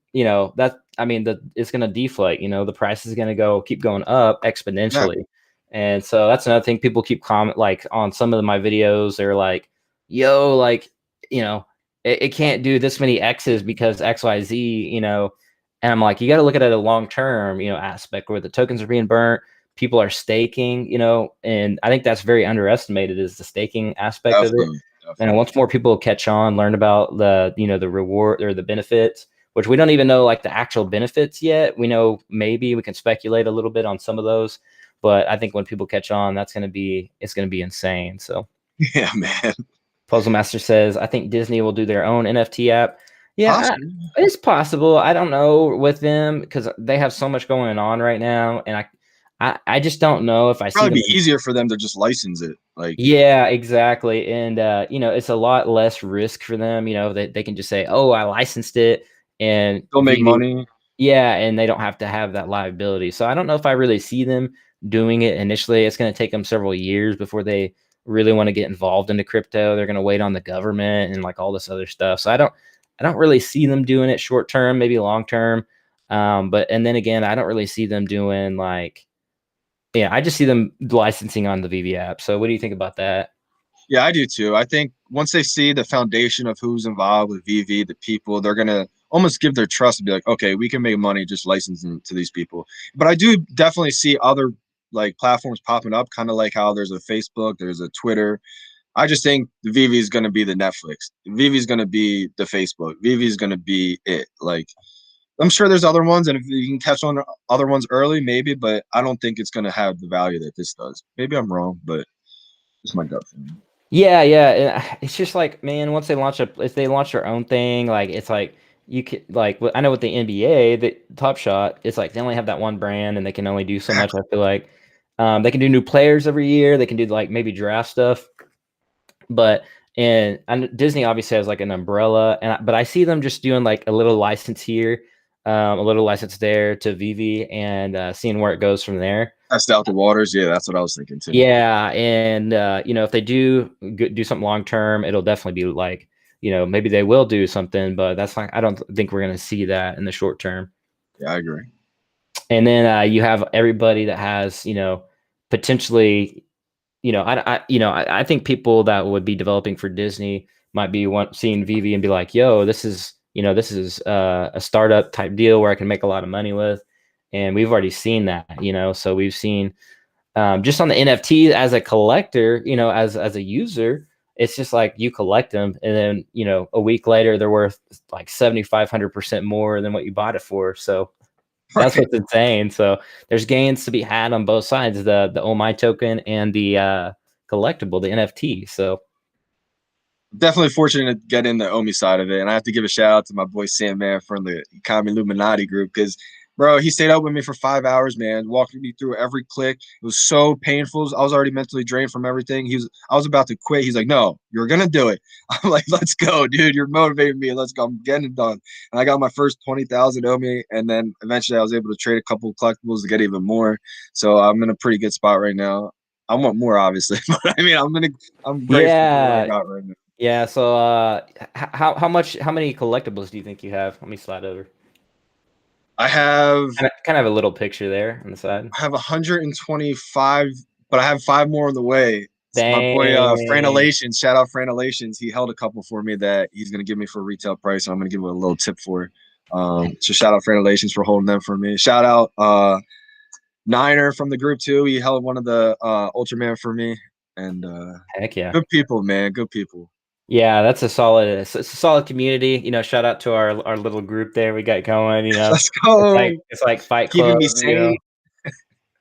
I mean, it's going to deflate. The price is going to keep going up Exactly. exponentially. And so that's another thing people keep comment like on some of my videos. They're like, "Yo, like, it can't do this many X's because X, Y, Z." And I'm like, you got to look at it a long term, aspect where the tokens are being burnt, people are staking, and I think that's very underestimated is the staking aspect of it. Definitely. And Definitely. once more people catch on, learn about the reward or the benefits, which we don't even know like the actual benefits yet. We know maybe we can speculate a little bit on some of those, but I think when people catch on, it's going to be insane. So Yeah, man. Puzzle Master says, I think Disney will do their own NFT app. Yeah, it's possible. I don't know with them because they have so much going on right now, and I just don't know if I see Probably them. be easier for them to just license it. Like, yeah, exactly. And you know, it's a lot less risk for them. You know, they can just say, "Oh, I licensed it," and they'll make money. yeah, and they don't have to have that liability. So I don't know if I really see them doing it initially. It's going to take them several years before they really want to get involved into crypto. They're going to wait on the government and like all this other stuff. So I don't really see them doing it short term, maybe long term. But and then again, I don't really see them doing like, yeah, I just see them licensing on the VeVe app. So what do you think about that? Yeah, I do too. I think once they see the foundation of who's involved with VeVe, the people, they're gonna almost give their trust to be like, okay, we can make money just licensing to these people. But I do definitely see other like platforms popping up, kind of like how there's a Facebook, there's a Twitter. I just think the VeVe is gonna be the Netflix. VeVe is gonna be the Facebook. VeVe is gonna be it. Like, I'm sure there's other ones, and if you can catch on other ones early, maybe, but I don't think it's gonna have the value that this does. Maybe I'm wrong, but it's my gut feeling. Yeah, yeah. It's just like, man, once they launch if they launch their own thing, like it's like you could like I know with the NBA, the Top Shot, it's like they only have that one brand and they can only do so much. I feel like they can do new players every year. They can do like maybe draft stuff, but and Disney obviously has like an umbrella, but I see them just doing like a little license here, a little license there to VeVe, and seeing where it goes from there. Test out the waters. Yeah, that's what I was thinking too. Yeah, and you know, if they do something long term, it'll definitely be like, you know, maybe they will do something, but that's not. I don't think we're gonna see that in the short term. Yeah, I agree. And then you have everybody that has, you know, potentially, you know, I think people that would be developing for Disney might be seeing VeVe and be like, yo, this is, you know, this is a startup type deal where I can make a lot of money with, and we've already seen that, you know, so we've seen. Just on the NFT as a collector, you know, as a user, it's just like you collect them, and then you know a week later they're worth like 7,500% more than what you bought it for. So that's what's insane. So there's gains to be had on both sides, the OMI token and the collectible, the NFT. So definitely fortunate to get in the OMI side of it, and I have to give a shout out to my boy Sam, man, from the ECOMI Illuminati group, because bro, he stayed up with me for 5 hours, man, walking me through every click. It was so painful. I was already mentally drained from everything. I was about to quit. He's like, no, you're gonna do it. I'm like, let's go, dude. You're motivating me. Let's go. I'm getting it done. And I got my first 20,000 OMI, and then eventually I was able to trade a couple of collectibles to get even more. So I'm in a pretty good spot right now. I want more, obviously, but I mean, I'm grateful for what I got right now. Yeah. So how many collectibles do you think you have? Let me slide over. I have kind of a little picture there on the side. I have 125, but I have 5 more on the way. So my boy Franelations, shout out Franelations. He held a couple for me that he's gonna give me for retail price. So I'm gonna give him a little tip for. So shout out Franelations for holding them for me. Shout out Niner from the group too. He held one of the Ultraman for me. And heck yeah, good people, man. Good people. Yeah, that's it's a solid community. You know, shout out to our little group there we got going. You know, let's go. It's like Fight Keeping Club. me sane. You know?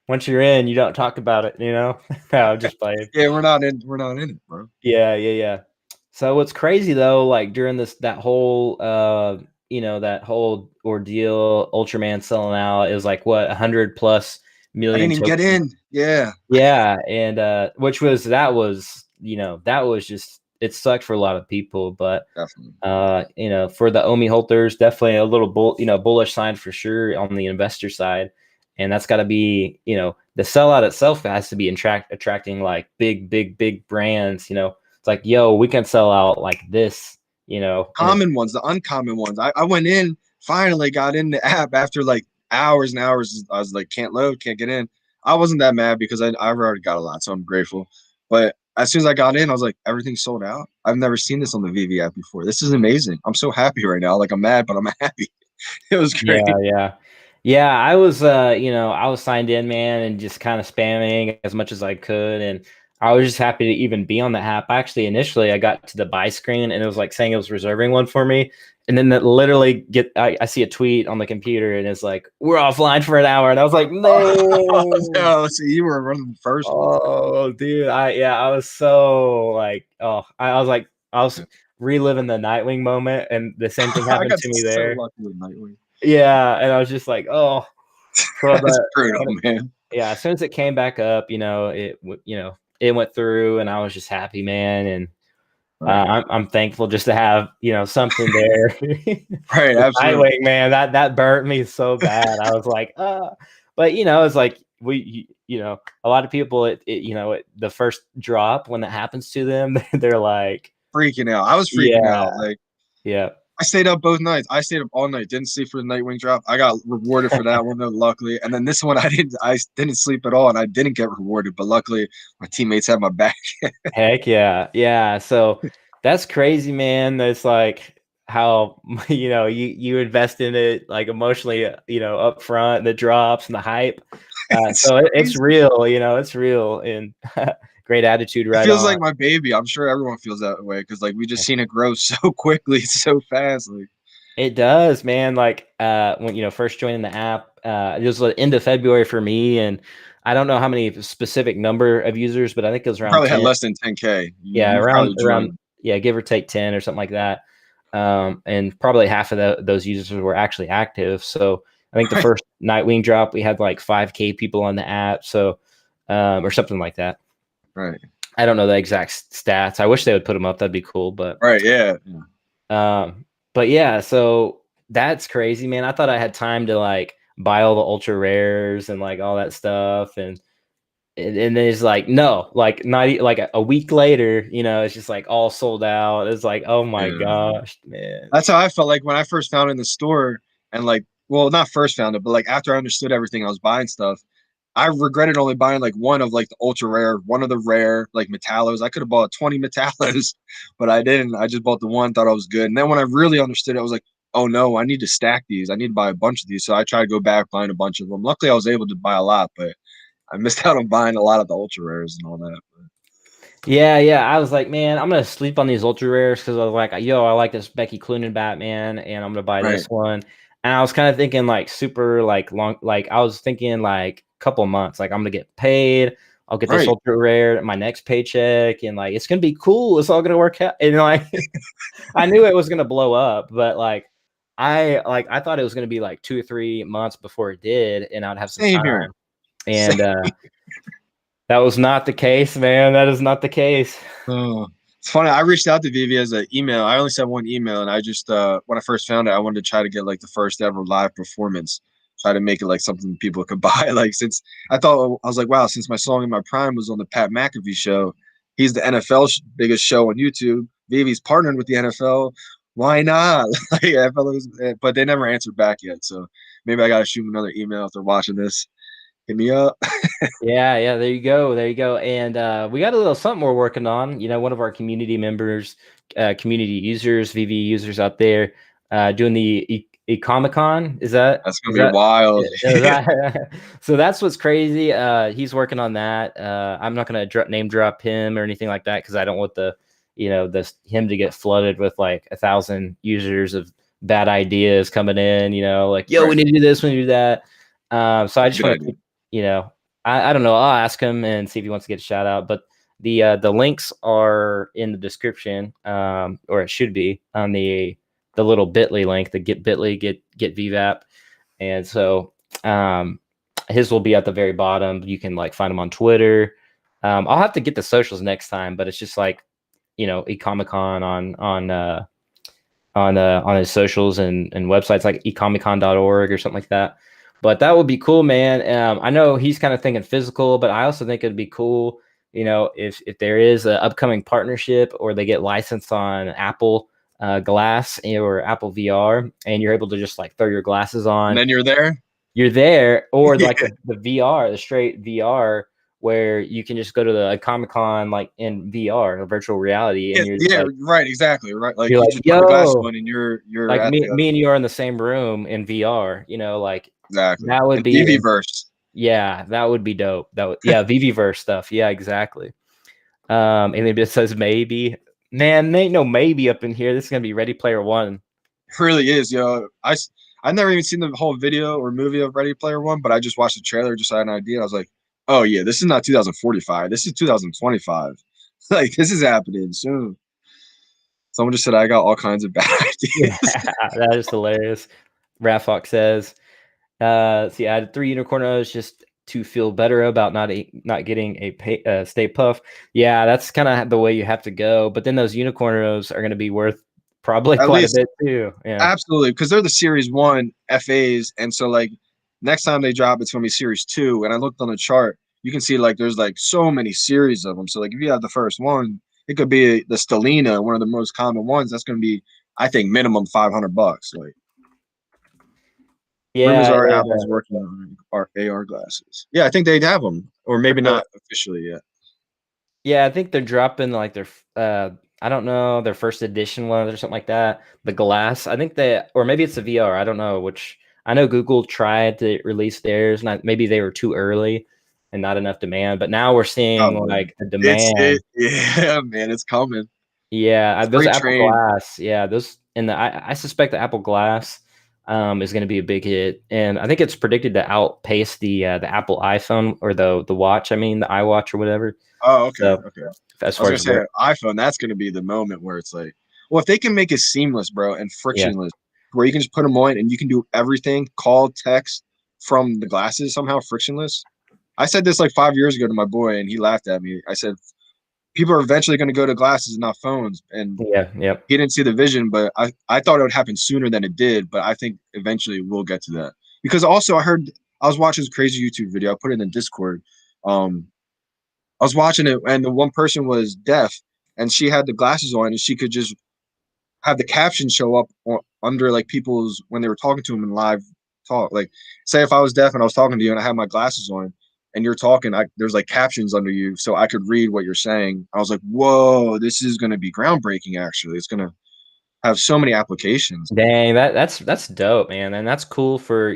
Once you're in, you don't talk about it. You know, no, I'm just playing. Yeah, we're not in it, bro. Yeah. So what's crazy though, like during that whole you know, that whole ordeal, Ultraman selling out, it was like what 100+ million. I didn't even get in. Yeah, and that was you know, that was just. It sucked for a lot of people, but definitely. You know, for the OMI holders, definitely a little bullish sign for sure on the investor side, and that's got to be, you know, the sellout itself has to be attracting like big brands. You know, it's like, yo, we can sell out like this. You know, common ones, the uncommon ones. I went in, finally got in the app after like hours and hours. I was like, can't load, can't get in. I wasn't that mad because I've already got a lot, so I'm grateful. But as soon as I got in, I was like, everything's sold out. I've never seen this on the VeVe app before. This is amazing. I'm so happy right now. Like, I'm mad, but I'm happy. It was great. Yeah. I was, you know, I was signed in, man, and just kind of spamming as much as I could. And I was just happy to even be on the app. Actually, initially, I got to the buy screen and it was like saying it was reserving one for me. And then that literally I see a tweet on the computer and it's like, we're offline for an hour. And I was like, no. No, see, you were running first. Oh, dude. I was so like, I was like, I was reliving the Nightwing moment, and the same thing I happened got to me so there. lucky with Nightwing. Yeah, and I was just like, oh, so That's brutal, man. yeah, as soon as it came back up, it went through, and I was just happy, man, and I'm thankful just to have something there. Right, With absolutely. Nightwing, man, that burnt me so bad. I was like, but it's like a lot of people, the first drop when that happens to them, they're like Freaking out. I was freaking yeah, out. Like, yeah. I stayed up both nights. I stayed up all night. Didn't sleep for the Nightwing drop. I got rewarded for that one though, luckily. And then this one, I didn't sleep at all, and I didn't get rewarded. But luckily, my teammates had my back. Heck yeah, yeah. So that's crazy, man. That's like how you invest in it like emotionally, up front, the drops and the hype. It's So it's crazy. real, it's real, and great attitude, It right feels on. like my baby. I'm sure everyone feels that way because like we just seen it grow so quickly, so fast. Like, It does, man. Like when first joining the app, it was the end of February for me, and I don't know how many specific number of users, but I think it was you around probably had 10. less than 10K. Yeah, You've probably around joined. yeah, give or take 10 or something like that. And probably half of those users were actually active. So I think the Right, first Nightwing drop, we had like 5K people on the app, so or something like that. right, I don't know the exact stats. I wish they would put them up. That'd be cool, but right. Yeah. um, but yeah, so that's crazy, man. I thought I had time to like buy all the ultra rares and like all that stuff, and then it's like no, like not like a week later, it's just like all sold out. It's like, oh my Yeah. gosh, man. That's how I felt like when I first found it in the store, and like, well, not first found it, but like after I understood everything, I was buying stuff. I regretted only buying like one of like the ultra rare, one of the rare like metallos. I could have bought 20 metallos, but I didn't. I just bought the one, thought I was good. And then when I really understood it, I was like, oh no, I need to stack these. I need to buy a bunch of these. So I tried to go back buying a bunch of them. Luckily, I was able to buy a lot, but I missed out on buying a lot of the ultra rares and all that. Yeah, yeah. I was like, man, I'm gonna sleep on these ultra rares because I was like, yo, I like this Becky Cloonan Batman, and I'm gonna buy Right, this one. And I was kind of thinking like super like long, like I was thinking like a couple months, like I'm gonna get paid. I'll get this right. ultra rare at my next paycheck, and like it's gonna be cool. It's all gonna work out. And like I knew it was gonna blow up, but I thought it was gonna be like 2 or 3 months before it did, and I'd have some Same here. time. Same. And that was not the case, man. That is not the case. Oh, it's funny. I reached out to VeVe as an email. I only sent one email, and I just when I first found it, I wanted to try to get like the first ever live performance, try to make it like something people could buy. Like since I thought I was like, wow, since my song in my prime was on the Pat McAfee show, he's the NFL biggest show on YouTube. VeVe's partnered with the NFL. Why not? Like, I felt it was, but they never answered back yet. So maybe I gotta shoot another email if they're watching this. Hit me up. Yeah, yeah, there you go. There you go. And we got a little something we're working on. One of our community members, community users, VV users out there, doing the ECOMICon. That's gonna Is be that wild. so that's what's crazy. He's working on that. I'm not gonna name drop him or anything like that because I don't want him to get flooded with like 1,000 users of bad ideas coming in, like, yo, we Right. need to do this, we need to do that. So I just Good want to idea. keep, I don't know. I'll ask him and see if he wants to get a shout out. But the links are in the description, or it should be on the little Bitly link, the get VeVe app. And so his will be at the very bottom. You can like find him on Twitter. I'll have to get the socials next time, but it's just like eComicon on his socials and websites like ecomicon.org or something like that. But that would be cool, man. I know he's kind of thinking physical, but I also think it'd be cool, if there is an upcoming partnership or they get licensed on Apple Glass or Apple VR, and you're able to just like throw your glasses And on, then you're there. you're there, or Yeah, like the VR, the straight VR, where you can just go to the Comic Con like in VR, virtual reality, and yeah, right, exactly, right. Like you're you like, just put the glasses yo, on and you're like at me, the me and you are in the same room in VR, like exactly that would and be, VV verse. yeah, that would be dope. That would, yeah, VVverse stuff. Yeah, exactly. And it just says maybe, man, there ain't no maybe up in here. This is going to be Ready Player One. Really is, yo. I've never even seen the whole video or movie of Ready Player One, but I just watched the trailer, just had an idea. I was like, oh yeah, this is not 2045. This is 2025. Like this is happening soon. Someone just said I got all kinds of bad Yeah, ideas. that is hilarious. Rafox says, see, I had 3 unicorn O's just to feel better about not getting a stay puff. Yeah, that's kind of the way you have to go. But then those unicorn O's are going to be worth probably At quite a least, bit too. Yeah. absolutely, because they're the Series 1 FAs, and so like next time they drop, it's gonna be Series 2. And I looked on the chart, you can see like there's like so many series of them. So like if you have the first one, it could be the Stellina, one of the most common ones. That's gonna be, I think, minimum $500. Like rumors Yeah, are Apple's working on our AR glasses. Yeah, I think they'd have them, or maybe not officially yet. yeah, I think they're dropping like their I don't know, their first edition ones or something like that. The glass, I think they, or maybe it's the VR. I don't know which. I know Google tried to release theirs, and maybe they were too early and not enough demand. But now we're Oh seeing man, like the demand. yeah, man, it's coming. Yeah, those Freight Apple train. Glass. Yeah, those and I suspect the Apple Glass is going to be a big hit, and I think it's predicted to outpace the Apple iPhone or the watch. I mean, the iWatch or whatever. Oh, okay, So okay. as I was far gonna as say where, iPhone. That's gonna be the moment where it's like, well, if they can make it seamless, bro, and yeah, frictionless, where you can just put them on and you can do everything, call, text from the glasses somehow frictionless. I said this like 5 years ago to my boy, and he laughed at me. I said, people are eventually going to go to glasses and not phones, and yeah, yep. he didn't see the vision, but I thought it would happen sooner than it did. But I think eventually we'll get to that, because also I was watching this crazy YouTube video. I put it in Discord. Um, I was watching it, and the one person was deaf, and she had the glasses on, and she could just have the caption show up under like people's when they were talking to them in live talk. Like, say if I was deaf and I was talking to you and I had my glasses on, and you're talking, there's like captions under you, so I could read what you're saying. I was like, whoa, this is gonna be groundbreaking. Actually, it's gonna have so many applications. Dang, that's dope, man, and that's cool for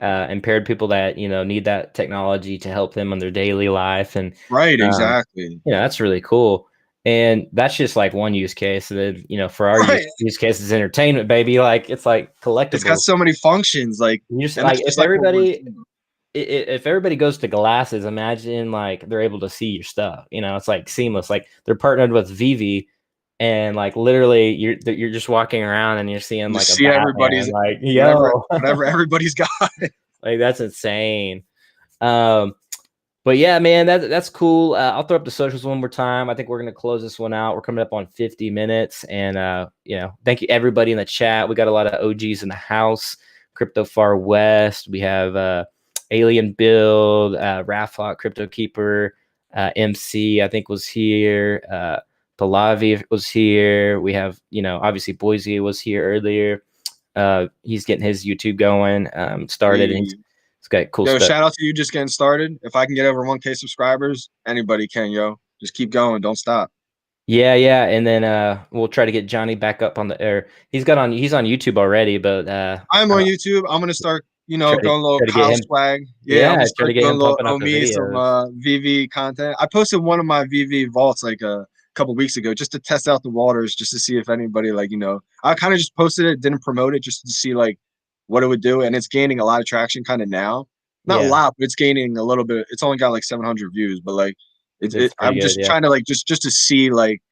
impaired people that need that technology to help them in their daily life, and Right, um, exactly. that's really cool. And that's just like one use case. And then for our Right. use case is entertainment, baby. Like it's like It's got collectibles. so many functions, like, You just and like that's just like what we're doing. if everybody goes to glasses, imagine like they're able to see your stuff. It's like seamless. Like they're partnered with VeVe, and like literally you're just walking around and you're seeing Just like a see Batman. everybody's Like whatever, yo, whatever everybody's got. like that's insane. Um, but yeah, man, that's cool. I'll throw up the socials one more time. I think we're gonna close this one out. We're coming up on 50 minutes, and thank you everybody in the chat. We got a lot of OGs in the house. Crypto Far West. We have Alien Build, Raflock, Crypto Keeper, MC. I think was here. Palavi was here. We have obviously Boise was here earlier. He's getting his YouTube going, started, and Hey, he's got cool yo, stuff. shout out to you just getting started. If I can get over 1K subscribers, anybody can, yo. Just keep going. Don't stop. Yeah, yeah, and then we'll try to get Johnny back up on the air. He's on YouTube already, but I'm on YouTube. I'm gonna start, try to going a little try to get Kyle him. swag. Yeah, I'm Yeah, gonna try to start get doing a him little pumping out the OMI, some videos. VV content. I posted one of my VV vaults like a couple weeks ago just to test out the waters, just to see if anybody I kind of just posted it, didn't promote it, just to see like what it would do, and it's gaining a lot of traction kind of now. Not a Yeah, lot, but it's gaining a little bit. It's only got like 700 views, but like it's pretty I'm good. just Yeah, trying to like just to see like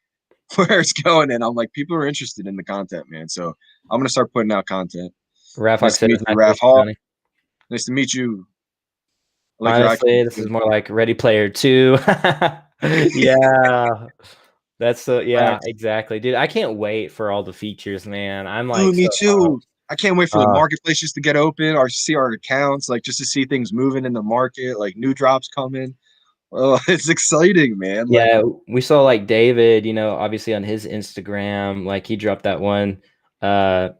where it's going, and I'm like, people are interested in the content, man. So I'm gonna start putting out content. Raflock Nice to said meet it's you, nice to Raph meet you, Hall. Johnny. Nice to meet you. I like your icon Honestly, this is too. more like Ready Player 2. Yeah, that's so. Yeah, Facts. exactly, dude. I can't wait for all the features, man. I'm like Dude, so me too. pumped. I can't wait for the Uh, marketplace just to get open or see our accounts, like just to see things moving in the market, like new drops coming. Oh, it's exciting, man. Like, Yeah, we saw like David, obviously on his Instagram, like he dropped that one, uh,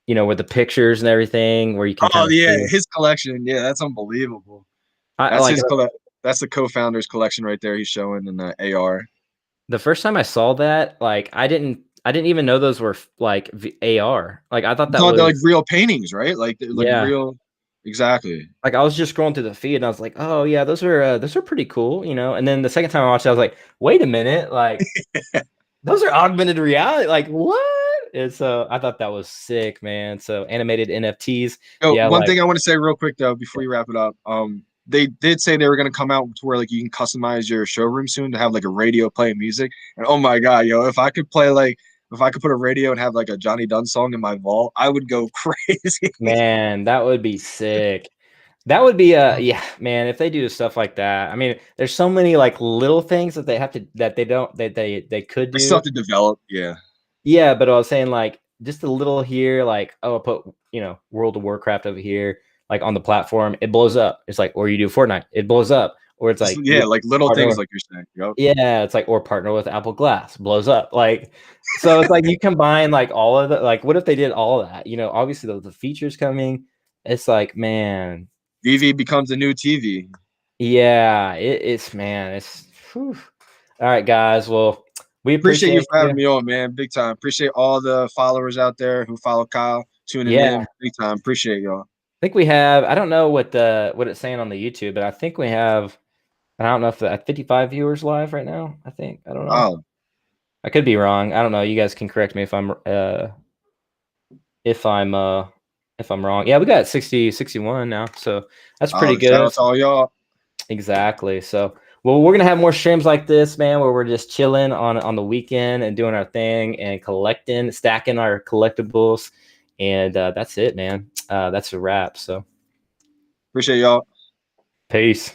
with the pictures and everything, where you can kind oh of yeah, see. his collection. Yeah, that's unbelievable. I That's like his collect. That's the co-founder's collection right there. He's showing in the AR. the first time I saw that, like I didn't even know those were like AR. Like I thought You that thought they're like was real paintings, right? Like they're like yeah. real. Exactly. Like I was just scrolling through the feed and I was like, oh yeah, those are pretty cool, And then the second time I watched it, I was like, wait a minute, like those are augmented reality. Like what? And so I thought that was sick, man. So animated NFTs, Yo, yeah, one like thing I want to say real quick though, before you wrap it up, they did say they were gonna come out to where like you can customize your showroom soon to have like a radio playing music. And oh my god, yo, if I could play like if I could put a radio and have like a Johnny Dunn song in my vault, I would go crazy. Man, that would be sick. That would be yeah, man, if they do stuff like that. I mean, there's so many like little things that they have to that they don't that they could I still do. have to develop. Yeah. Yeah, but I was saying like just a little here, like, oh, I'll put, World of Warcraft over here, like on the platform, it blows up. It's like, or you do Fortnite, it blows up. Or it's like, Yeah, like little partner things with, like you're saying. Yep. yeah, it's like, or partner with Apple Glass, blows up. Like, so it's like you combine like all of the, like, what if they did all of that? Obviously the features coming, it's like, man, VeVe becomes a new TV. yeah, it's man, it's whew. All right, guys. Well, we Appreciate you appreciate for having you. me on, man. Big time. Appreciate all the followers out there who follow Kyle, tuning Yeah. in. Big time. Appreciate y'all. I think we have, I don't know what it's saying on the YouTube, but I think we have, I don't know if 55 viewers live right now. I think, I don't know. Oh, I could be wrong. I don't know. You guys can correct me if I'm if I'm if I'm wrong. Yeah, we got 60, 61 now. So that's pretty shout good. out to all y'all. Exactly. So, well, we're gonna have more streams like this, man, where we're just chilling on the weekend and doing our thing and collecting, stacking our collectibles, and that's it, man. That's a wrap. So, Appreciate y'all. peace.